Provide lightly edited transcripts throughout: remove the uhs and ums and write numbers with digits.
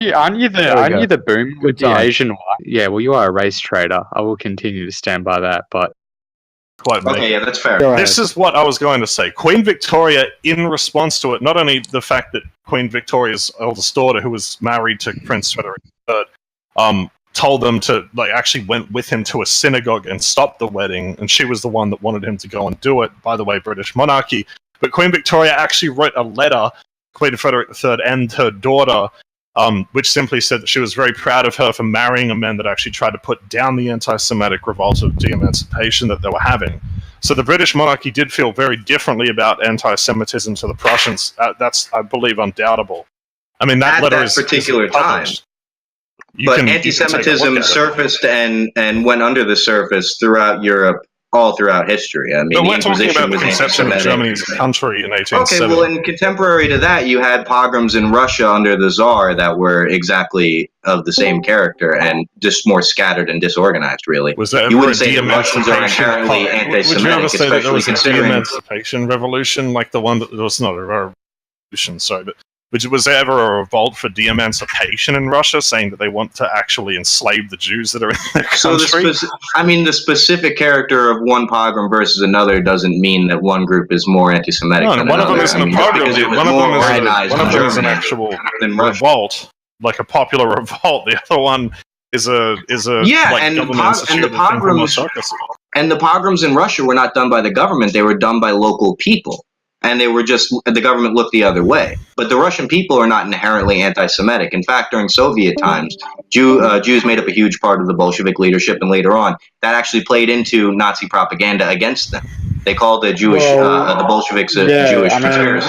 Aren't you the boom with the time. Asian white? Yeah, well, you are a race traitor. I will continue to stand by that, but Quite make Okay, it. yeah, that's fair. This is what I was going to say. Queen Victoria, in response to it, not only the fact that Queen Victoria's eldest daughter, who was married to Prince Frederick III, told them to, like, actually went with him to a synagogue and stopped the wedding, and she was the one that wanted him to go and do it. By the way, British monarchy. But Queen Victoria actually wrote a letter, Queen Frederick III and her daughter, which simply said that she was very proud of her for marrying a man that actually tried to put down the anti-Semitic revolt of de-emancipation that they were having. So the British monarchy did feel very differently about anti-Semitism to the Prussians. That's, I believe, undoubtable. I mean, that At letter that is particular time. But anti-Semitism surfaced and went under the surface throughout Europe, all throughout history. I mean, but the we're talking Inquisition about the was conception of anti-Semitic. Germany as a country in 1870. Okay, well, in contemporary to that, you had pogroms in Russia under the Tsar that were exactly of the same character and just more scattered and disorganized, really. Was there You ever a wouldn't say that Russians are inherently de-emancipation? Would you ever anti-Semitic, say that there especially was a considering... de-emancipation revolution, like the one that was not a revolution, sorry, but was there ever a revolt for de-emancipation in Russia, saying that they want to actually enslave the Jews that are in their country? So the specific character of one pogrom versus another doesn't mean that one group is more anti-Semitic than one another. of them isn't a pogrom. One of them is an actual revolt, like a popular revolt. The other one is a yeah, like and government-instituted the pogroms in Russia were not done by the government; they were done by local people. And they were just, the government looked the other way. But the Russian people are not inherently anti-Semitic. In fact, during Soviet times, Jews made up a huge part of the Bolshevik leadership, and later on, that actually played into Nazi propaganda against them. They called the Jewish, the Bolsheviks Jewish conspirators.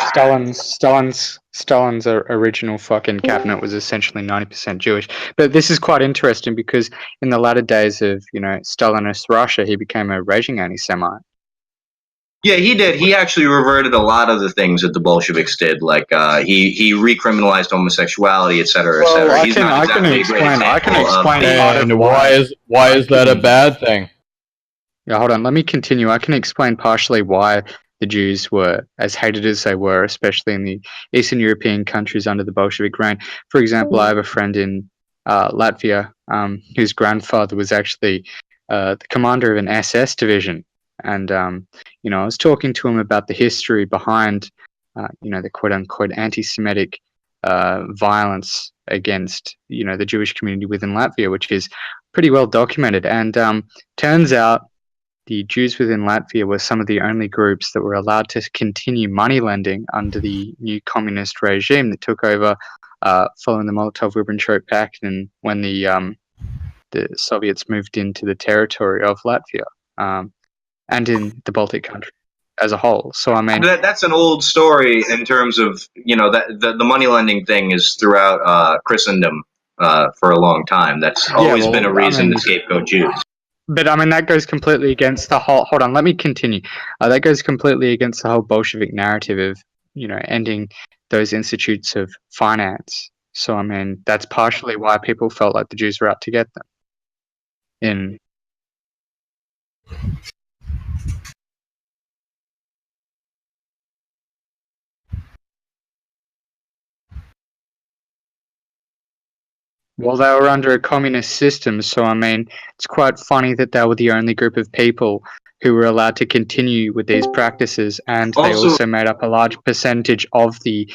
Stalin's original fucking cabinet was essentially 90% Jewish. But this is quite interesting because in the latter days of, Stalinist Russia, he became a raging anti-Semite. Yeah, he did. He actually reverted a lot of the things that the Bolsheviks did. Like he recriminalized homosexuality, etc., etc. Well, I can explain. And why is that a bad thing? Yeah, hold on. Let me continue. I can explain partially why the Jews were as hated as they were, especially in the Eastern European countries under the Bolshevik reign. For example, I have a friend in Latvia whose grandfather was actually the commander of an SS division. And, I was talking to him about the history behind, the quote-unquote anti-Semitic violence against, the Jewish community within Latvia, which is pretty well documented. And turns out the Jews within Latvia were some of the only groups that were allowed to continue money lending under the new communist regime that took over following the Molotov-Ribbentrop Pact and when the Soviets moved into the territory of Latvia. And in the Baltic country as a whole. So, I mean... That's an old story in terms of, that the money lending thing is throughout Christendom for a long time. That's always been a reason to scapegoat Jews. But, I mean, that goes completely against the whole... Hold on, let me continue. That goes completely against the whole Bolshevik narrative of, ending those institutes of finance. So, I mean, that's partially why people felt like the Jews were out to get them. Well, they were under a communist system, so I mean, it's quite funny that they were the only group of people who were allowed to continue with these practices, and they also made up a large percentage of the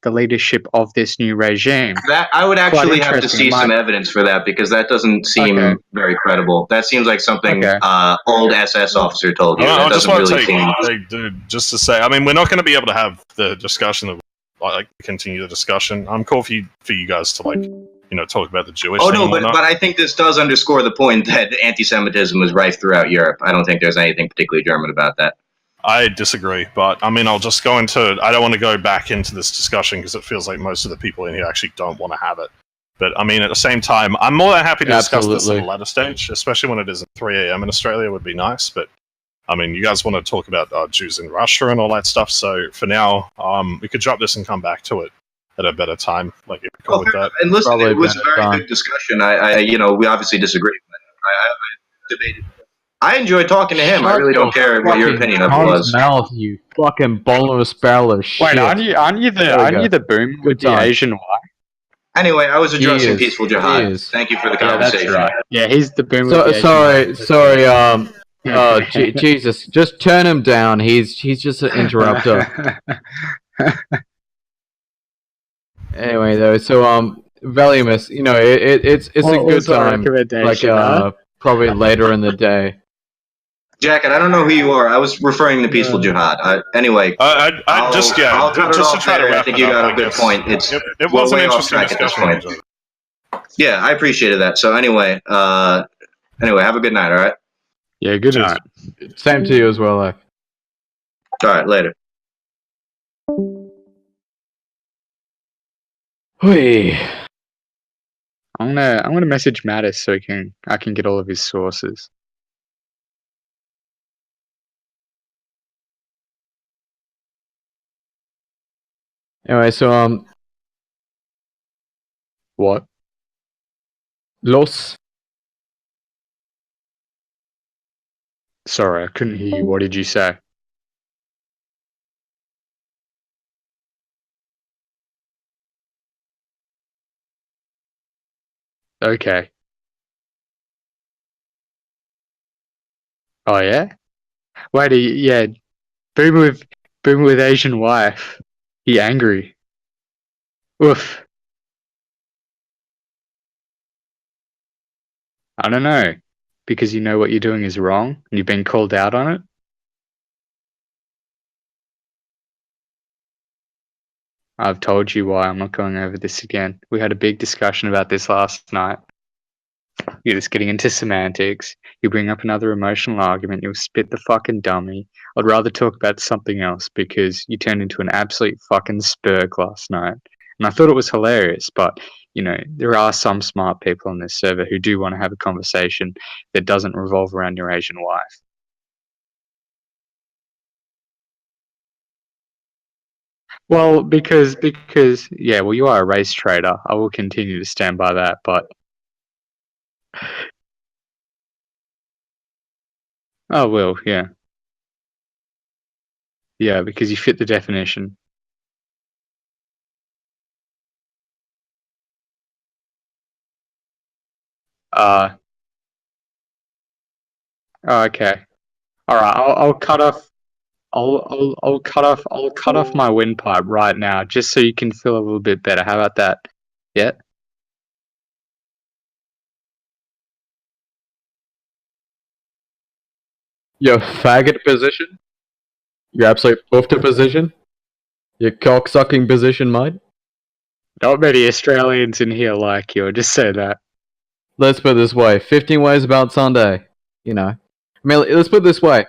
leadership of this new regime. That I would actually have to see some evidence for that because that doesn't seem very credible. That seems like something old SS officer told you. I just want to just to say, I mean, we're not going to be able to have the discussion of continue the discussion. I'm cool for you guys to talk about the Jewish thing. Oh, no, but I think this does underscore the point that anti-Semitism was rife throughout Europe. I don't think there's anything particularly German about that. I disagree, but I mean, I'll just go into... I don't want to go back into this discussion because it feels like most of the people in here actually don't want to have it. But I mean, at the same time, I'm more than happy to discuss this at a later stage, especially when it is at 3 a.m. in Australia would be nice. But I mean, you guys want to talk about Jews in Russia and all that stuff. So for now, we could drop this and come back to it at a better time, like if you're cool with that. And listen, it was a very good discussion. We obviously disagree. I debated. I enjoyed talking to him. I really don't care what your opinion of it was. Mouth, you fucking boneless barrel of shit. Wait, aren't you the boom with the Asian white? Anyway, I was addressing is. peaceful He jihad. is. Thank you for the Yeah, that's conversation. right. Yeah, he's the boomer. with the Sorry. Asian Jesus, just turn him down. He's just an interrupter. Anyway, though, so Valiumus, it's a What good was our time. Like recommendation, huh? probably later in the day. Jacket, I don't know who you are. I was referring to peaceful jihad. Anyway, I I'll just cut it just to off try to there. I wrap think it you up. got I a good guess. point. It's it we're was an way off interesting track at this discussion. I point. enjoyed it. Yeah, I appreciated that. So anyway, have a good night. All right. Yeah, good Cheers. night. Same to you as well, Ak. All right. Later. Hui. I'm gonna message Mattis so I can get all of his sources. Anyway, so What? Los. Sorry, I couldn't hear you. What did you say? Okay. Oh yeah. Wait. Yeah. Boomer with Asian wife. He angry. Oof. I don't know. Because you know what you're doing is wrong and you've been called out on it. I've told you why I'm not going over this again. We had a big discussion about this last night. You're just getting into semantics. You bring up another emotional argument, you'll spit the fucking dummy. I'd rather talk about something else because you turned into an absolute fucking spurk last night. And I thought it was hilarious, but there are some smart people on this server who do want to have a conversation that doesn't revolve around your Asian wife. Well, because yeah, well, you are a race traitor. I will continue to stand by that, but I will, yeah. Yeah, because you fit the definition. Oh, okay. All right, I'll cut off. I'll cut off my windpipe right now, just so you can feel a little bit better. How about that? Yeah. Your faggot position? Your absolute poofter position? Your cock-sucking position, mate? Not many Australians in here like you. Just say that. Let's put it this way. 15 ways about Sunday. I mean, let's put it this way.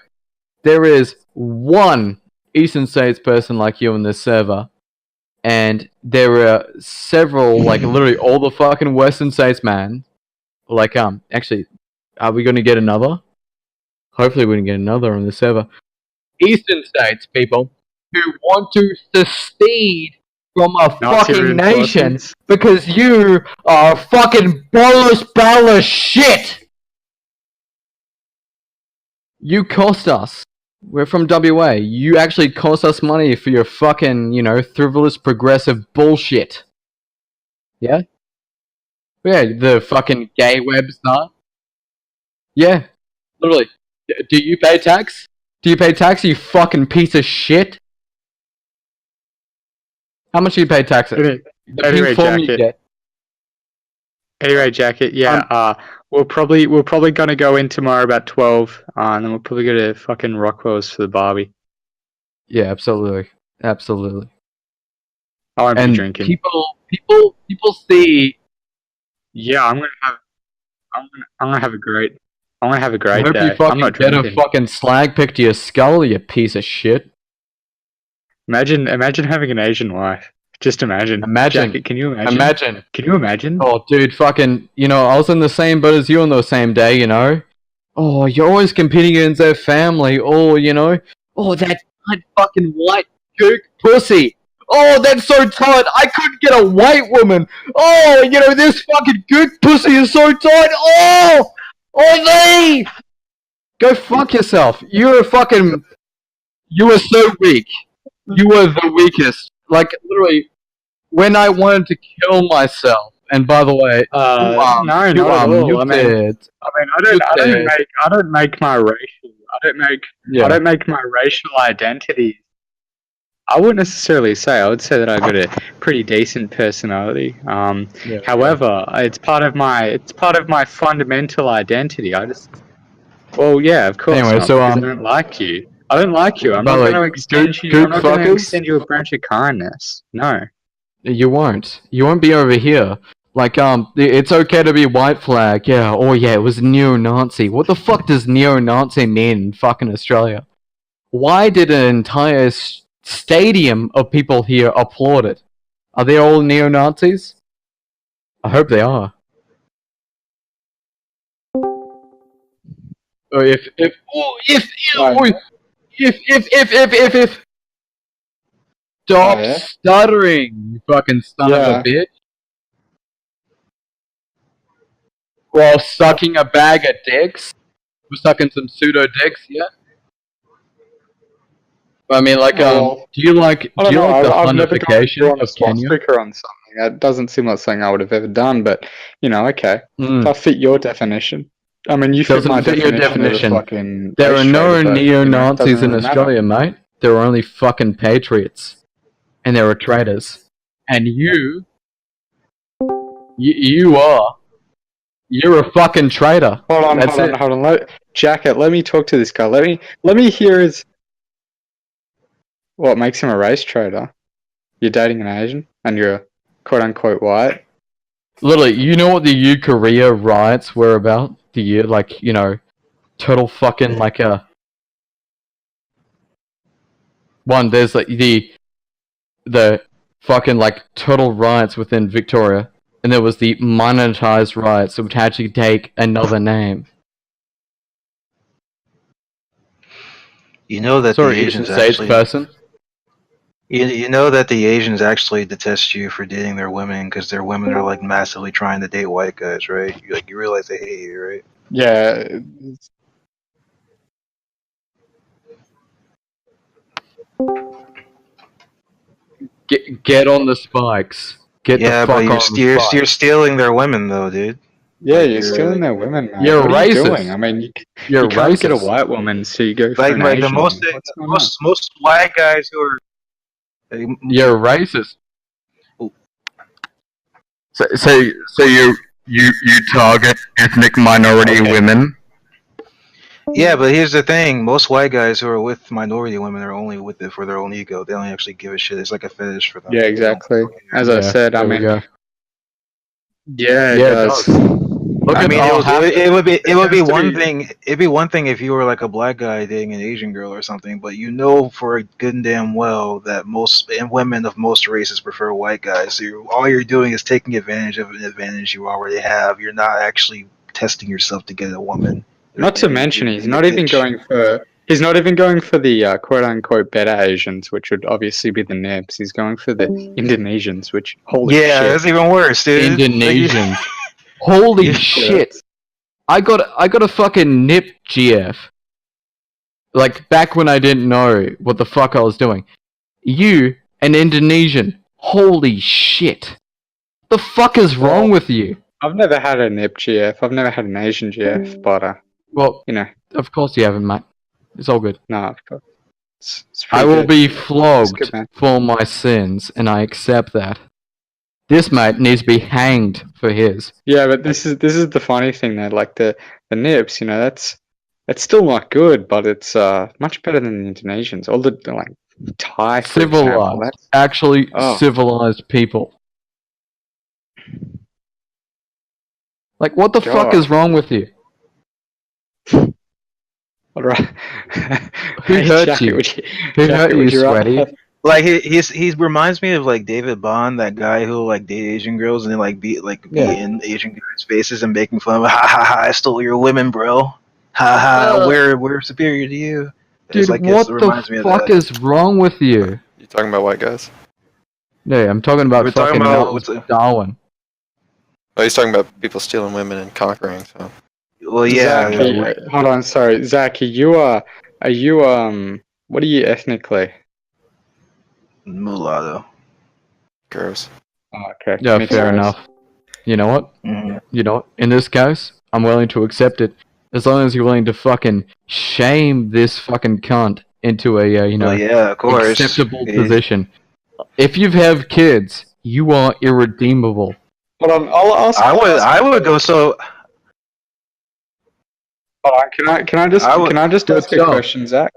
There is one Eastern States person like you in this server, and there are several, like literally all the fucking Western States, man. Like, actually, are we going to get another? Hopefully we can get another on the server. Eastern States people who want to secede from a fucking nation because you are fucking ballers shit. You cost us. We're from WA. You actually cost us money for your fucking, frivolous progressive bullshit. Yeah? Yeah, the fucking gay website. Yeah, literally. Do you pay tax? Do you pay tax, you fucking piece of shit? How much do you pay tax? Anyway, Jacket. Anyway, Jacket. Yeah. We're probably gonna go in tomorrow about 12, and then we'll probably go to fucking Rockwell's for the barbie. Yeah, absolutely. Absolutely. I won't be drinking. People see. Yeah, I'm gonna have a great. I'm gonna have a great I hope day. you fucking I'm not get drinking. a fucking slag pick to your skull, you piece of shit. Imagine having an Asian wife. Just imagine. Jacket, can you imagine? Can you imagine? Oh, dude, fucking. I was in the same boat as you on the same day. Oh, you're always competing against their family. Oh, Oh, that fucking white gook pussy. Oh, that's so tight. I couldn't get a white woman. Oh, this fucking gook pussy is so tight. Oh, me. Go fuck yourself. You were so weak. You were the weakest. Like, literally, when I wanted to kill myself. And by the way, No, not at all. you I mean, said, I don't make my racial. I don't make my racial identity. I wouldn't necessarily say. I would say that I've got a pretty decent personality. However, it's part of my fundamental identity. Well, yeah, of course Anyway, not. so, Because I don't like you. I don't like you. I'm by not the way, going to extend you. gook I'm not going to fuckers? extend you a branch of kindness. No. You won't. You won't be over here. Like, it's okay to be white flag. Yeah, oh yeah, it was neo-Nazi. What the fuck does neo-Nazi mean in fucking Australia? Why did an entire stadium of people here applaud it? Are they all neo-Nazis? I hope they are. Or if stop yeah? stuttering, you fucking son of Yeah. a bitch. While sucking a bag of dicks. We're sucking some pseudo dicks, yeah? I mean, like, Well, do you like I don't the know. I've never gone Hunnification on a of Kenya? swastika on something. That doesn't seem like something I would have ever done. But okay. Mm. If I fit your definition. I mean, you fit Doesn't my fit your definition of a definition. fucking. There are race no traitor, but, neo-Nazis doesn't in really matter. Australia, mate. There are only fucking patriots. And there are traitors. And you are. You're a fucking traitor. Hold on. Jacket, let me talk to this guy. Let me hear his. What makes him a race traitor? You're dating an Asian, and you're quote unquote white. Literally, you know what the Korea riots were about? Total fucking like a. One, there's like the fucking like total riots within Victoria, and there was the monetized riots which had to take another name. You know that Sorry, the Asian Asians States actually. person. You know that the Asians actually detest you for dating their women because their women are like massively trying to date white guys, right? You realize they hate you, right? Yeah. Get on the spikes. Get the fuck on the spikes. you're stealing their women though, dude. Yeah, Like, you're stealing their women, man. You're what are you racist. doing? I mean, You're you can't get a racist. white woman, so you go for Like an the Asian most woman. What's going on? most white guys who are. You're racist. Ooh. So you target ethnic minority women. Yeah, but here's the thing: most white guys who are with minority women are only with it for their own ego. They don't actually give a shit. It's like a fetish for them. Yeah, exactly. As I said, I there we mean, go. yeah, it Yeah, it does. Look I at mean, all it would be has to one be- thing. It'd be one thing if you were like a black guy dating an Asian girl or something, but you know for good and damn well that most women of most races prefer white guys. So all you're doing is taking advantage of an advantage you already have. You're not actually testing yourself to get a woman. Not to mention, he's not even going for the quote unquote better Asians, which would obviously be the Nibs. He's going for the Indonesians, which holy Yeah, shit. that's even worse, dude. Indonesians. Holy Yeah. shit! I got a fucking nip GF. Like back when I didn't know what the fuck I was doing. You, an Indonesian. Holy shit! The fuck is wrong with you? I've never had a Nib GF. I've never had an Asian GF, but Well, you know, of course you haven't, mate. It's all good. no, of course. It's I pretty will good. be It's flogged good, man. for my sins, and I accept that. This mate needs to be hanged for his. Yeah, but this is the funny thing though. Like the Nibs, that's still not good, but it's much better than the Indonesians. All the like Thai, for example. Civilized. That's Actually Oh. civilized people. Like, what the fuck God. is wrong with you? all right. Who hurt you? Who hurt you, would rather Sweaty? have- Like he reminds me of like David Bond, that guy who like date Asian girls and then like be Yeah. in Asian guys' faces and making fun of ha ha ha, I stole your women, bro. Ha ha, we're superior to you. Dude, what the fuck is wrong with you? You talking about white guys? Yeah, I'm talking about We're fucking talking about Charles Darwin. Oh, he's talking about people stealing women and conquering. So Well, yeah. Zach, hold on, sorry, Zach. Are you what are you ethnically? Mulatto. gross. Okay. Yeah, makes fair sense. enough. You know what? Mhm. You know what? In this case, I'm willing to accept it. As long as you're willing to fucking shame this fucking cunt into a, Well, yeah, of course. acceptable Yeah. position. If you have kids, you are irredeemable. Hold on, I would go so. Hold on, can I just I would- can I just ask a Go. question, Zach?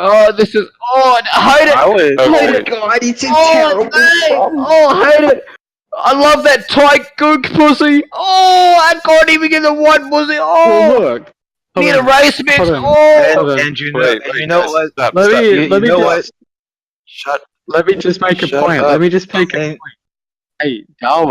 Oh, this is. Oh, I hate it! I would. hate it! God, it's a I hate it! I love that tight gook pussy! Oh, I can't even get the one pussy! Oh! Well, look. Need hold a on, race bitch! hold on, Oh! hold on. And you know, Wait, and you wait, know guys, what? stop, Let stop. me let me you know just Shut, let me just make a Shut point. up. Let me just make a And, point. Hey, Darwin.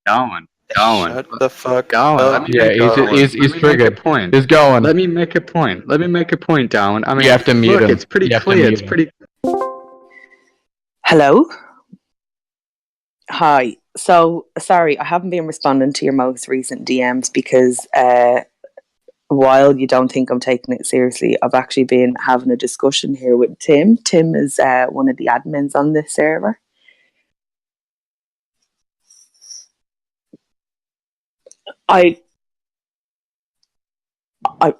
Darwin. shut the fuck Darwin, up. let me Yeah, make a he's, point. he's, Let he's me triggered. Make a point. He's going. Let me make a point. Let me make a point, Darwin. I mean, You have to mute look, him. it's pretty You have to clear. mute It's him. pretty. Hello? Hi. So, sorry, I haven't been responding to your most recent DMs because while you don't think I'm taking it seriously, I've actually been having a discussion here with Tim. Tim is one of the admins on this server. I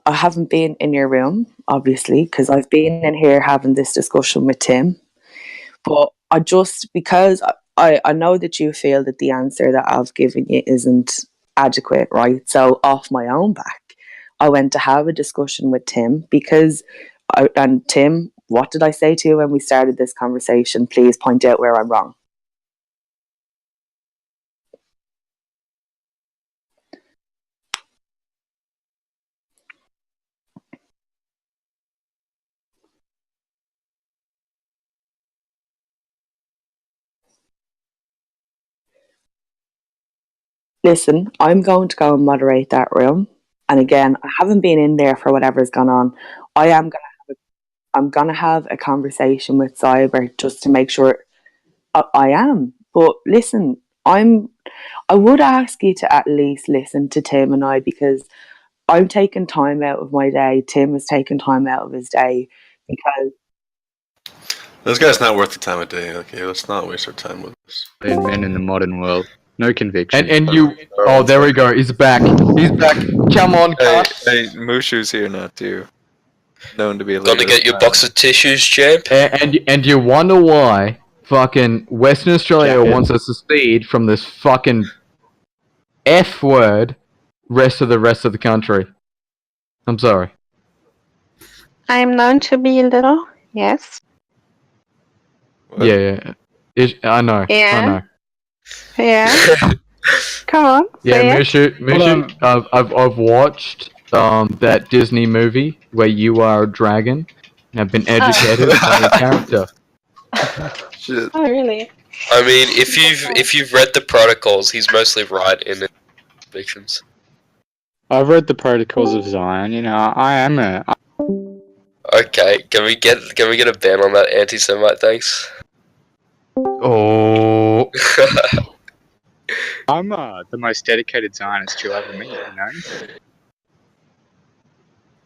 haven't been in your room, obviously, because I've been in here having this discussion with Tim. But I just, because I know that you feel that the answer that I've given you isn't adequate, right? So off my own back, I went to have a discussion with Tim because, and Tim, what did I say to you when we started this conversation? Please point out where I'm wrong. Listen, I'm going to go and moderate that room. And again, I haven't been in there for whatever's gone on. I'm gonna have a conversation with Cyber just to make sure I am. But listen, I would ask you to at least listen to Tim and I because I'm taking time out of my day. Tim is taking time out of his day because This guy's not worth the time of day. Okay, let's not waste our time with this. Men in the modern world, no conviction. And you. Oh, there we go. He's back. He's back. Come on, Hey, cut. hey, Mushu's here now too. Known to be a Gonna leader. get your box of tissues, champ? And you wonder why fucking Western Australia Jacket. wants us to secede from this fucking F word rest of the country. I'm sorry. I'm known to be a little, yes. What? Yeah. I know. Yeah. Yeah. Come on, Yeah, say it. Mishu, I've watched that Disney movie where you are a dragon and have been educated by your character. Shit. Oh, really? I mean, if you've read the protocols, he's mostly right in his predictions. I've read the Protocols of Zion. You know, I am a. Okay, can we get a ban on that anti-Semite? Thanks. Oh, I'm the most dedicated Zionist you'll ever meet.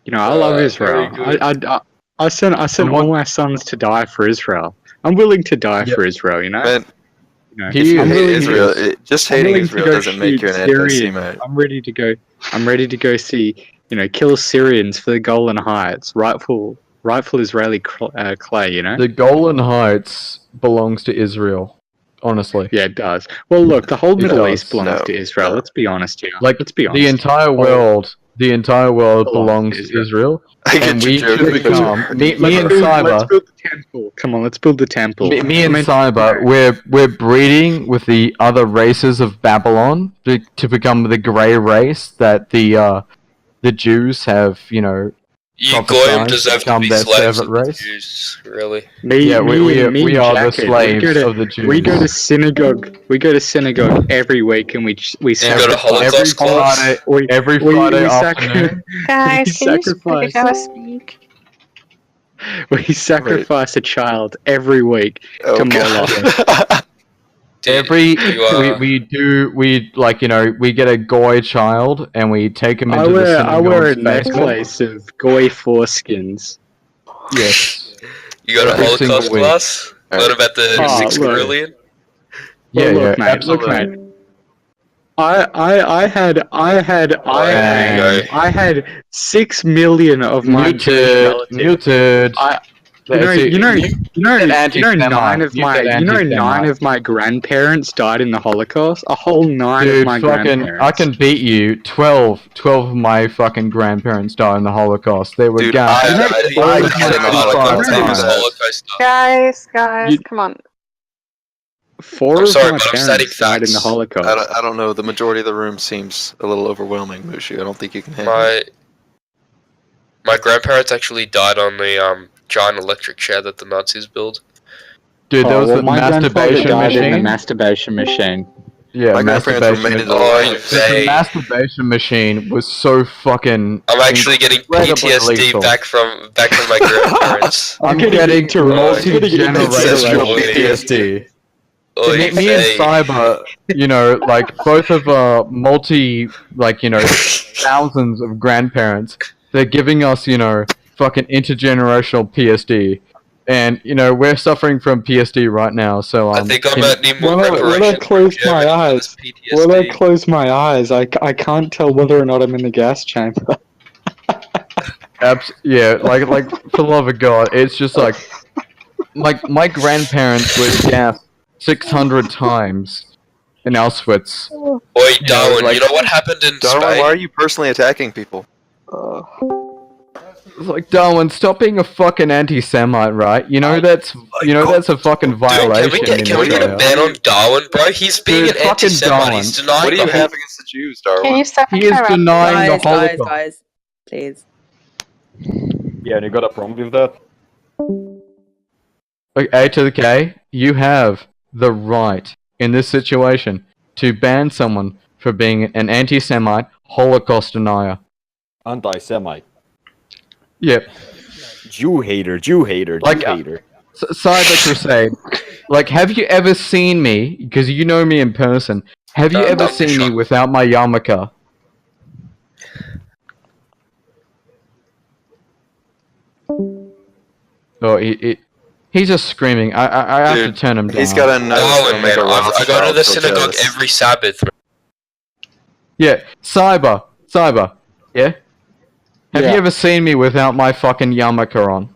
You know, I love Israel. very good. I sent all my sons to die for Israel. I'm willing to die for Israel. You know. Man, You know, He if you is. I'm hate willing Israel, to, just I'm hating willing Israel to go doesn't make you an shoot Syrians. anti-Semite. I'm ready to go see, kill Syrians for the Golan Heights, rightful Israeli clay. You know. the Golan Heights belongs to Israel. Honestly, Yeah, it does. Well, look, the whole It Middle does. East belongs No, to Israel. no. Let's be honest here. like Let's be honest. the entire world belongs to Israel. I get And you we should joking, but become me and Let's Cyber. build the temple. Come on, let's build the temple. Me I and mean, Cyber, we're breeding with the other races of Babylon to become the grey race that the Jews have, You prophesied goyim deserve to become be their slaves servant of the race. Jews, really. me Yeah, and we are the Jacket, slaves of the Jews. we go to synagogue. We go to synagogue every week, and we You go to sacrifice. Holocaust clubs? Every Friday afternoon. Guys, we can you sacrifice. speak? We sacrifice a child every week Oh to Moloch. god. we get a goy child and we take him into the I wear a synagogue's basement. necklace of goy foreskins. Yes. You got a Every single Holocaust week. class? Learn about the Oh, 6 look. Carillion? Yeah, Look, yeah, mate. absolutely. Look, mate. I had 6 million of my Jewish relatives. Muted. You know, nine of anti-Semite. my grandparents died in the Holocaust. A whole 9 Dude, of my grandparents. I can beat you. 12 of my fucking grandparents died in the Holocaust. They were Dude, gassed. I died in the Holocaust. I It know was that. Holocaust. Guys, You- come on. 4 I'm of sorry, my but I'm stating parents died in the facts. Holocaust. I don't know. The majority of the room seems a little overwhelming, Mushu. I don't think you can handle it. My grandparents actually died on the giant electric chair that the Nazis built. Dude, there was the my grandfather masturbation died in the machine. masturbation machine. Yeah, My grandparents masturbation remained machine. alive. The masturbation machine was so fucking. I'm actually getting incredibly PTSD lethal. back from my grandparents. I'm getting multi-generational ancestral PTSD. Oy Me and vey. Cyber, like both of thousands of grandparents. They're giving us, fucking intergenerational PSD. And, we're suffering from PSD right now, so, I think I might need more When I reparations. close from my Germany for eyes, this when I PTSD. close my eyes, I can't tell whether or not I'm in the gas chamber. yeah, like, for the love of God, it's just like my grandparents were gassed 600 times in Auschwitz. Oi, Darwin, you know what happened in Darwin, Spain? why are you personally attacking people? It's like, Darwin, stop being a fucking anti-Semite, right? That's a fucking Dude, violation. can we get a ban on Darwin, bro? He's being Dude, an fucking anti-Semite. Darwin. He's denying What do you the whole... have against the Jews, Can Darwin? you stop He is interrupting? denying the Guys, Holocaust. please. Yeah, and you got a problem with that? Like, A to the K, you have the right in this situation to ban someone for being an anti-Semite Holocaust denier. Anti-Semite. Yep. Jew hater, Jew hater, Jew hater. Cyber Crusade, have you ever seen me, because you know me in person, have you ever seen me without my yarmulke? Oh, he's just screaming. I have to turn him down. He's got a nose. Darwin, man, I go to the synagogue every Sabbath. Yeah, Cyber, yeah? Have you ever seen me without my fucking yarmulke on?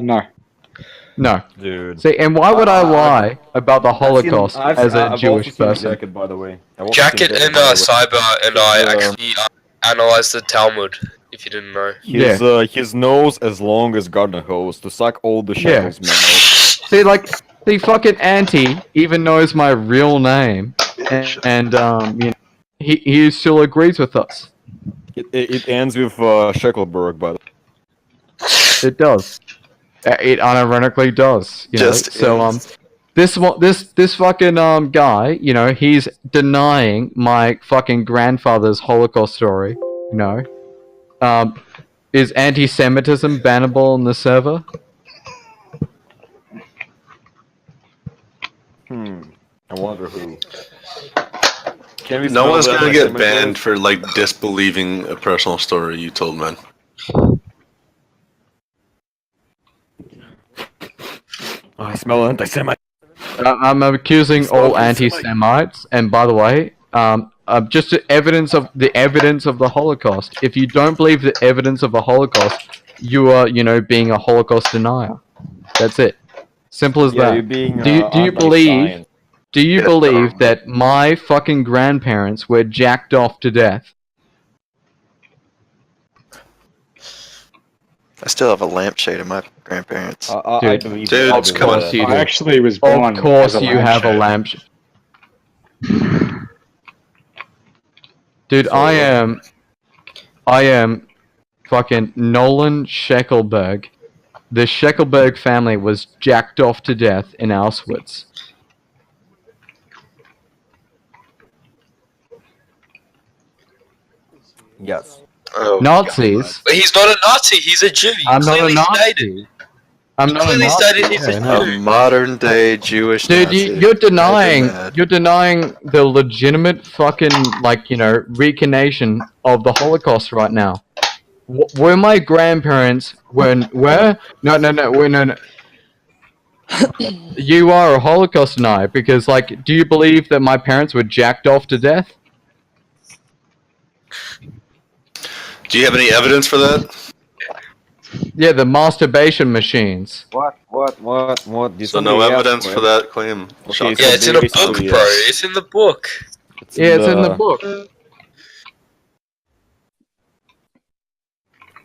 No. No. Dude. See, and why would I lie about the Holocaust as a Jewish person? Jacket, by the way. Jacket and Cyber and I actually analyzed the Talmud, if you didn't know. His nose as long as garden hose to suck all the shackles, man. See, the fucking auntie even knows my real name, and he still agrees with us. It ends with Shackelberg, by the way. It does. It unironically does. This fucking guy, he's denying my fucking grandfather's Holocaust story. Is anti-Semitism bannable on the server? I wonder who. No one's gonna get banned for disbelieving a personal story you told, man. I smell anti-Semite. I'm accusing all anti-Semites, and by the way, just the evidence of the Holocaust. If you don't believe the evidence of the Holocaust, you are, being a Holocaust denier. That's it. Simple as that. You're being, do you believe? Do you believe that my fucking grandparents were jacked off to death? I still have a lampshade of my grandparents. Dude, come on. I actually was born. Of course as a you have a lampshade. Dude, I am fucking Nolan Sheckelberg. The Sheckelberg family was jacked off to death in Auschwitz. Yes. Oh, Nazis. But he's not a Nazi, he's a Jew. I'm not a Clearly Nazi. stated. I'm not a Clearly Nazi. stated he's Yeah, a no. A modern day Jewish Dude, Nazi. you're denying I've been mad. you're denying the legitimate fucking reincarnation of the Holocaust right now. Were my grandparents were no no. You are a Holocaust denier because do you believe that my parents were jacked off to death? Do you have any evidence for that? Yeah, the masturbation machines. What? Did So no somebody ask evidence for for it? that claim. Okay, Shocking. so Yeah, it's in a book, basically, bro. It's in the book. It's in the book. Oh,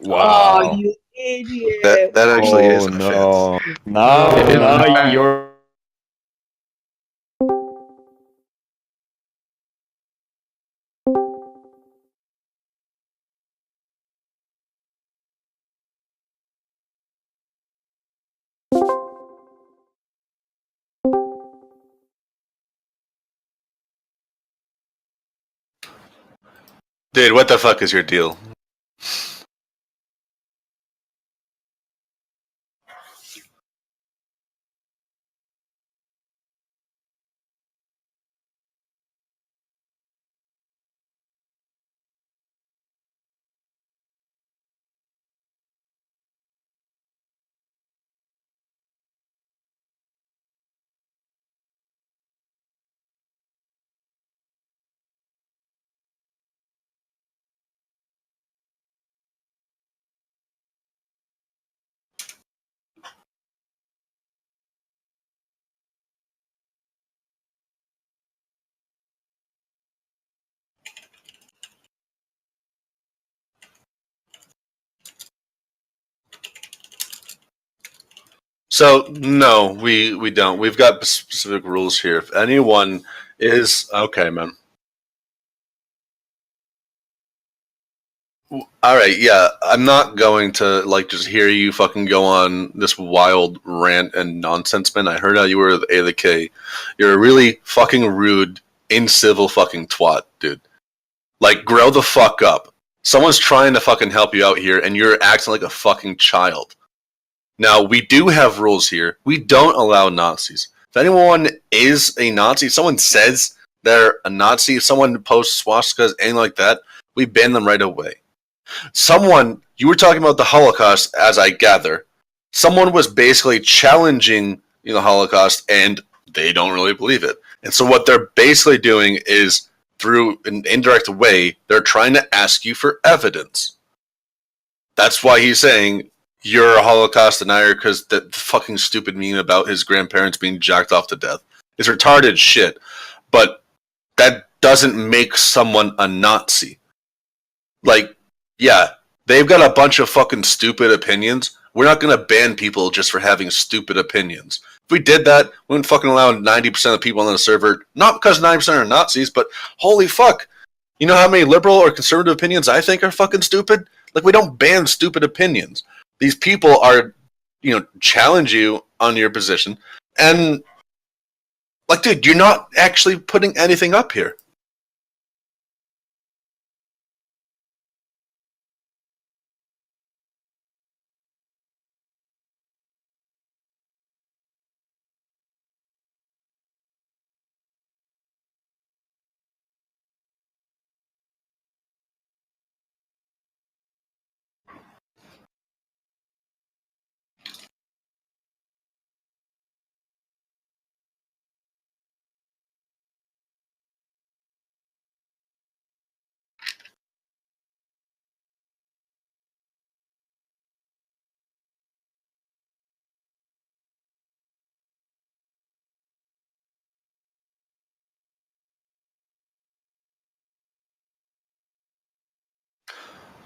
Wow. you idiot! That actually Oh is an offense. no. Now you're. Dude, what the fuck is your deal? So no, we don't. We've got specific rules here. If anyone is okay, man. All right, yeah. I'm not going to just hear you fucking go on this wild rant and nonsense, man. I heard how you were with A the K. You're a really fucking rude, incivil fucking twat, dude. Like, grow the fuck up. Someone's trying to fucking help you out here, and you're acting like a fucking child. Now, we do have rules here. We don't allow Nazis. If anyone is a Nazi, if someone says they're a Nazi, if someone posts swastikas, anything like that, we ban them right away. You were talking about the Holocaust, as I gather. Someone was basically challenging the Holocaust, and they don't really believe it. And so what they're basically doing is, through an indirect way, they're trying to ask you for evidence. That's why he's saying you're a Holocaust denier because that fucking stupid meme about his grandparents being jacked off to death is retarded shit. But that doesn't make someone a Nazi. Yeah, they've got a bunch of fucking stupid opinions. We're not going to ban people just for having stupid opinions. If we did that, we wouldn't fucking allow 90% of people on the server, not because 90% are Nazis, but holy fuck. You know how many liberal or conservative opinions I think are fucking stupid? We don't ban stupid opinions. These people are, challenge you on your position. And, dude, you're not actually putting anything up here.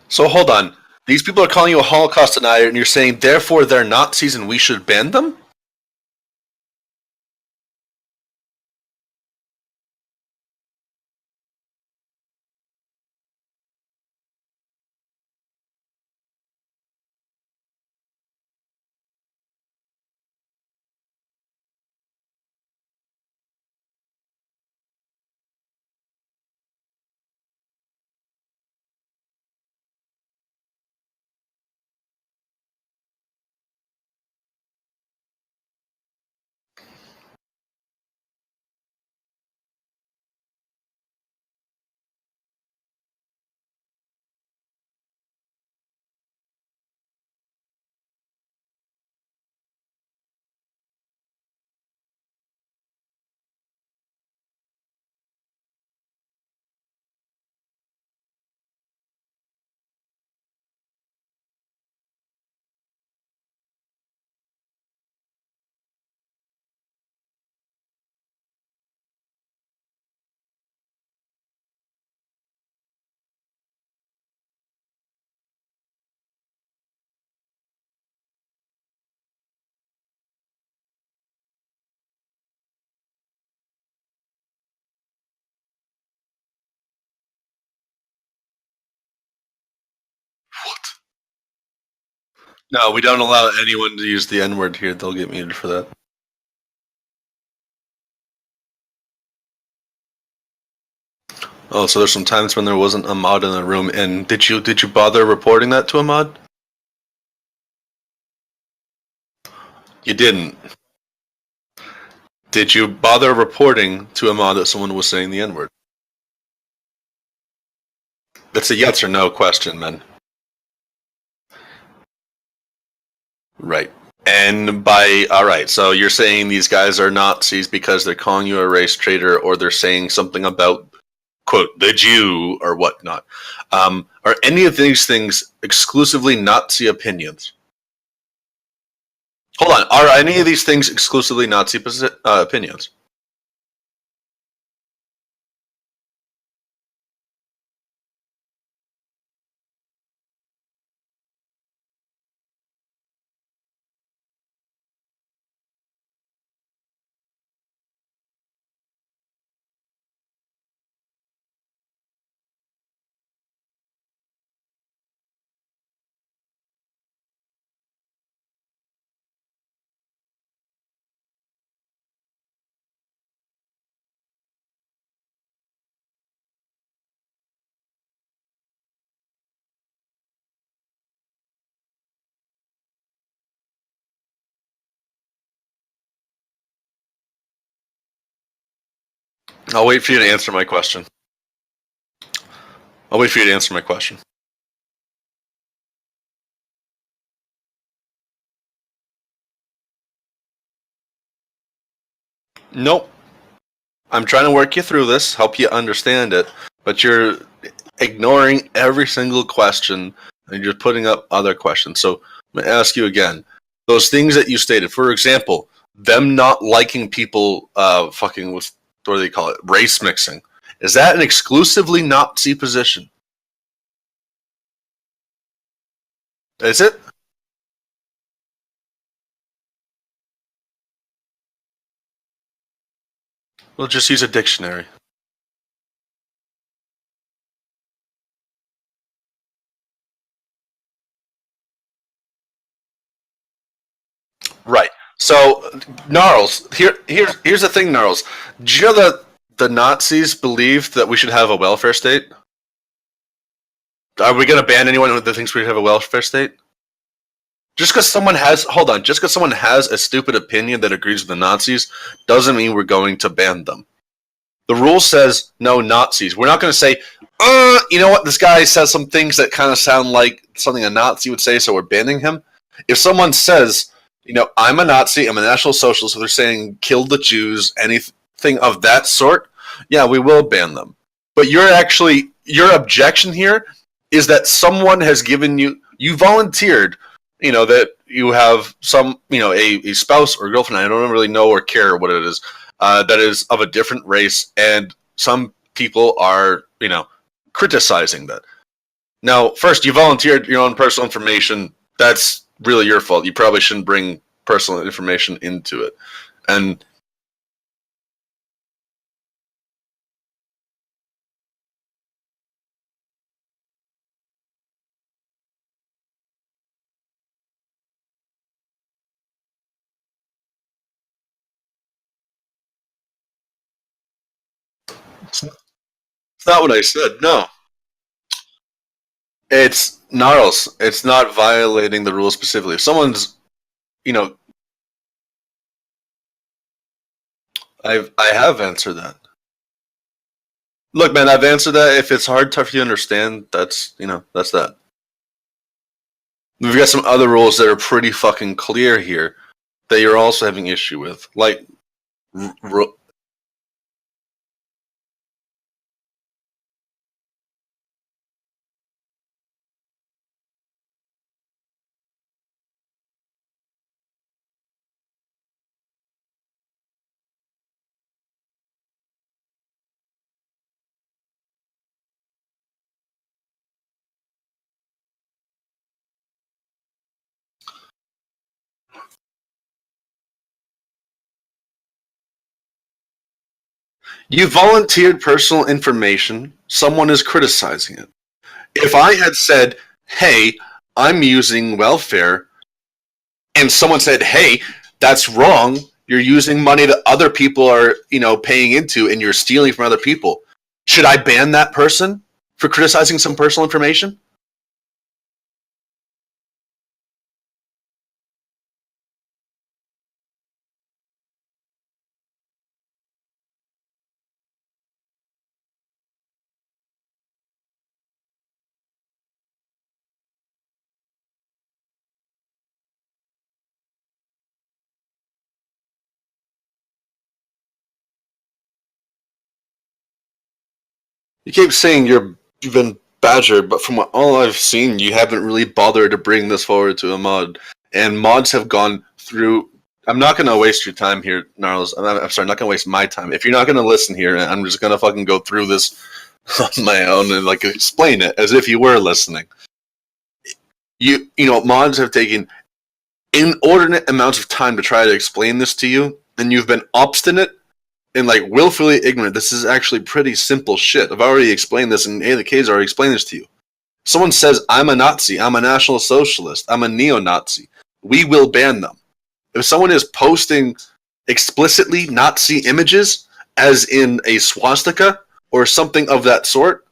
So hold on. These people are calling you a Holocaust denier, and you're saying, therefore, they're Nazis and we should ban them? No, we don't allow anyone to use the N-word here. They'll get muted for that. Oh, so there's some times when there wasn't a mod in the room, and did you bother reporting that to a mod? You didn't. Did you bother reporting to a mod that someone was saying the N-word? That's a yes or no question, man. Right. And alright, so you're saying these guys are Nazis because they're calling you a race traitor, or they're saying something about, quote, the Jew, or whatnot. Are any of these things exclusively Nazi opinions? Hold on, are any of these things exclusively Nazi opinions? I'll wait for you to answer my question. Nope. I'm trying to work you through this, help you understand it, but you're ignoring every single question and you're putting up other questions. So I'm going to ask you again. Those things that you stated, for example, them not liking people fucking with, what do they call it, race mixing. Is that an exclusively Nazi position? Is it? We'll just use a dictionary. Right. So, Gnarls, here's the thing, Gnarls. Do you know that the Nazis believed that we should have a welfare state? Are we going to ban anyone that thinks we should have a welfare state? Just because someone has a stupid opinion that agrees with the Nazis doesn't mean we're going to ban them. The rule says no Nazis. We're not going to say, you know what, this guy says some things that kind of sound like something a Nazi would say, so we're banning him. If someone says, I'm a Nazi, I'm a National Socialist, so they're saying kill the Jews, anything of that sort, yeah, we will ban them. But your objection here is that someone has given you volunteered, that you have some, a spouse or girlfriend, I don't really know or care what it is, that is of a different race, and some people are, criticizing that. Now, first, you volunteered your own personal information. That's really your fault. You probably shouldn't bring personal information into it. And it's not what I said. No. It's Gnarls. It's not violating the rules specifically. If someone's, I have answered that. Look, man, I've answered that. If it's hard, tough for you to understand, that's that. We've got some other rules that are pretty fucking clear here that you're also having issue with, like. You volunteered personal information. Someone is criticizing it. If I had said, hey, I'm using welfare and someone said, "Hey, that's wrong. You're using money that other people are, paying into, and you're stealing from other people." Should I ban that person for criticizing some personal information? You keep saying you've been badgered, but from all I've seen, you haven't really bothered to bring this forward to a mod. And mods have gone through. I'm not going to waste your time here, Gnarls. I'm sorry, not going to waste my time. If you're not going to listen here, I'm just going to fucking go through this on my own and explain it as if you were listening. Mods have taken inordinate amounts of time to try to explain this to you, and you've been obstinate and willfully ignorant. This is actually pretty simple shit. I've already explained this, and A, the K's already explained this to you. Someone says, "I'm a Nazi, I'm a National Socialist, I'm a neo-Nazi," we will ban them. If someone is posting explicitly Nazi images, as in a swastika or something of that sort,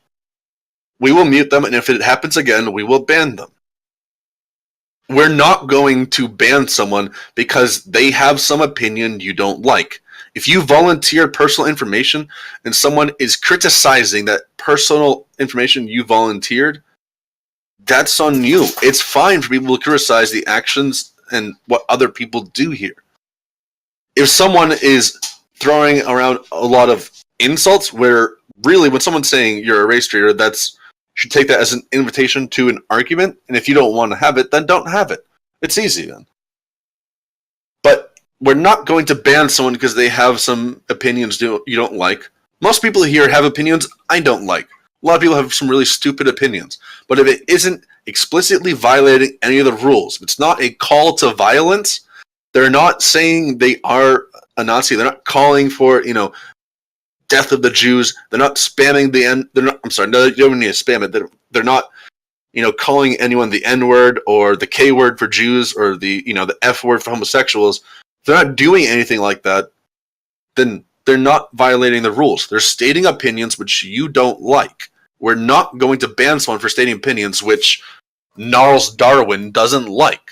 we will mute them, and if it happens again, we will ban them. We're not going to ban someone because they have some opinion you don't like. If you volunteer personal information and someone is criticizing that personal information you volunteered, that's on you. It's fine for people to criticize the actions and what other people do here. If someone is throwing around a lot of insults, where really when someone's saying you're a race traitor, should take that as an invitation to an argument, and if you don't want to have it, then don't have it. It's easy then. But we're not going to ban someone because they have some opinions you don't like. Most people here have opinions I don't like. A lot of people have some really stupid opinions. But if it isn't explicitly violating any of the rules, if it's not a call to violence, they're not saying they are a Nazi. They're not calling for, death of the Jews. They're not spamming the N. They're not. I'm sorry. No, you don't need to spam it. They're not, calling anyone the N word or the K word for Jews or the F word for homosexuals. If they're not doing anything like that, then they're not violating the rules. They're stating opinions which you don't like. We're not going to ban someone for stating opinions which Gnarls Darwin doesn't like.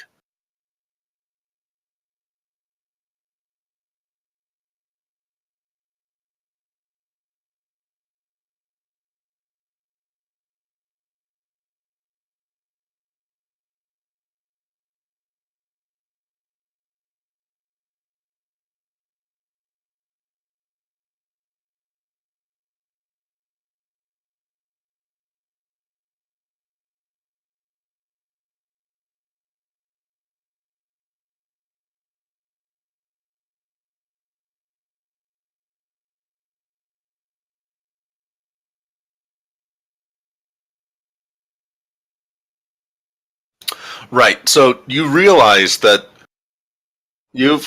Right. So you realize that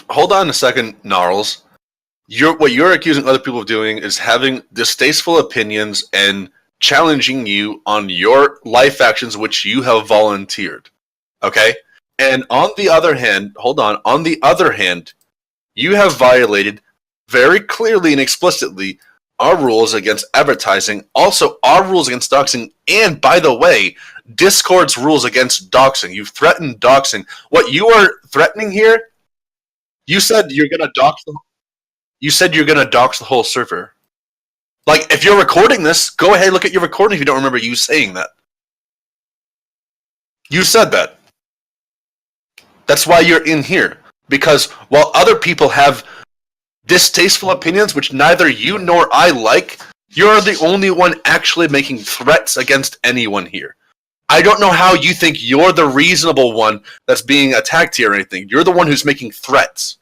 hold on a second, Gnarls. What you're accusing other people of doing is having distasteful opinions and challenging you on your life actions which you have volunteered. Okay? And on the other hand, you have violated very clearly and explicitly our rules against advertising, also our rules against doxing, and by the way, Discord's rules against doxing. You've threatened doxing. What you are threatening here, you said you're gonna dox the whole server. If you're recording this, go ahead and look at your recording if you don't remember you saying that. You said that. That's why you're in here. Because while other people have distasteful opinions which neither you nor I like, you're the only one actually making threats against anyone here. I don't know how you think you're the reasonable one that's being attacked here or anything. You're the one who's making threats.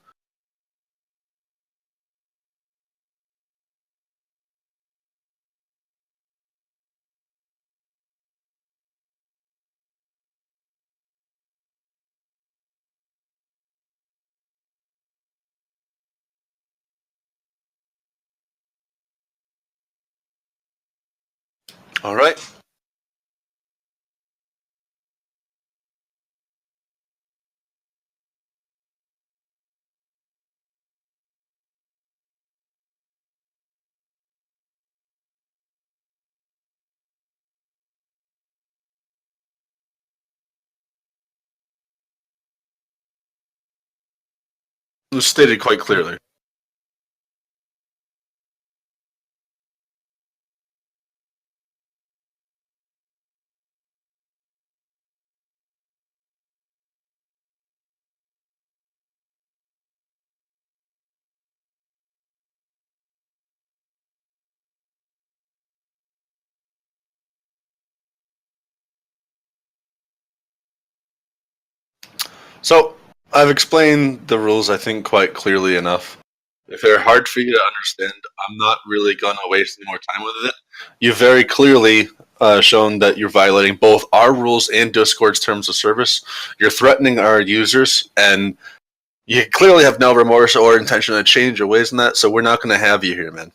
All right. It was stated quite clearly. So, I've explained the rules, I think, quite clearly enough. If they're hard for you to understand, I'm not really going to waste any more time with it. You've very clearly shown that you're violating both our rules and Discord's terms of service. You're threatening our users, and you clearly have no remorse or intention to change your ways in that, so we're not going to have you here, man.